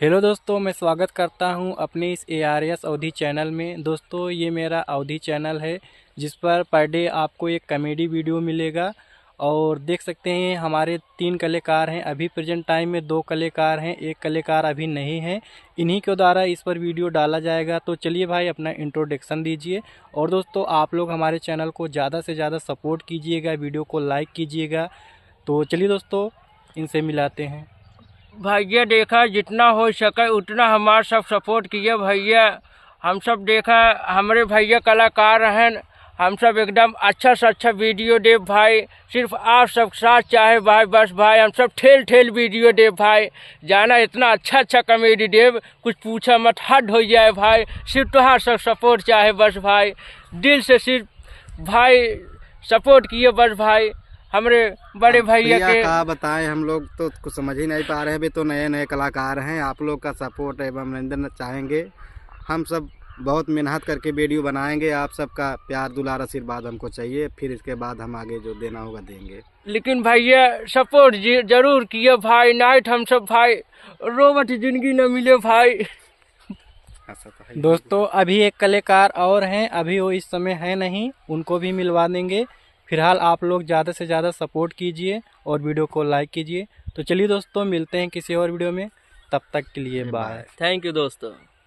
Hello दोस्तों, मैं स्वागत करता हूं अपने इस ARS अवधि चैनल में। दोस्तों, ये मेरा अवधि चैनल है जिस पर डे आपको एक कॉमेडी वीडियो मिलेगा। और देख सकते हैं हमारे 3 कलाकार हैं। अभी प्रेजेंट टाइम में 2 कलाकार हैं, एक कलाकार अभी नहीं है। इन्हीं के द्वारा इस पर वीडियो डाला जाएगा। तो चलिए भाई, अपना इंट्रोडक्शन दीजिए। और दोस्तों, आप लोग हमारे चैनल को ज़्यादा से ज़्यादा सपोर्ट कीजिएगा, वीडियो को लाइक कीजिएगा। तो चलिए दोस्तों, इनसे मिलाते हैं। भैया देखा जितना हो सके उतना हमारा सब सपोर्ट किए भैया। हम सब देखा हमारे भैया कलाकार हैं। हम सब एकदम अच्छा से अच्छा वीडियो दे भाई। सिर्फ आप सब साथ चाहे भाई, बस भाई हम सब ठेल ठेल वीडियो दे भाई। जाना इतना अच्छा अच्छा कॉमेडी दे, कुछ पूछा मत, हद हो जाए भाई। सिर्फ तुम्हारा सब सपोर्ट चाहे बस भाई, दिल से सिर्फ भाई सपोर्ट किए बस भाई। हमारे बड़े भैया के का बताएं, हम लोग तो कुछ समझ ही नहीं पा रहे हैं। अभी तो नए नए कलाकार हैं। आप लोग का सपोर्ट एवं अभिनंदन चाहेंगे। हम सब बहुत मेहनत करके वीडियो बनाएंगे। आप सबका प्यार दुलार आशीर्वाद हमको चाहिए, फिर इसके बाद हम आगे जो देना होगा देंगे। लेकिन भैया सपोर्ट जरूर किए भाई। नाइट हम सब भाई रोबोट जिंदगी न मिले भाई। दोस्तों, अभी एक कलाकार और हैं, अभी वो इस समय है नहीं, उनको भी मिलवा देंगे। फिलहाल आप लोग ज़्यादा से ज़्यादा सपोर्ट कीजिए और वीडियो को लाइक कीजिए। तो चलिए दोस्तों, मिलते हैं किसी और वीडियो में। तब तक के लिए बाय। थैंक यू दोस्तों।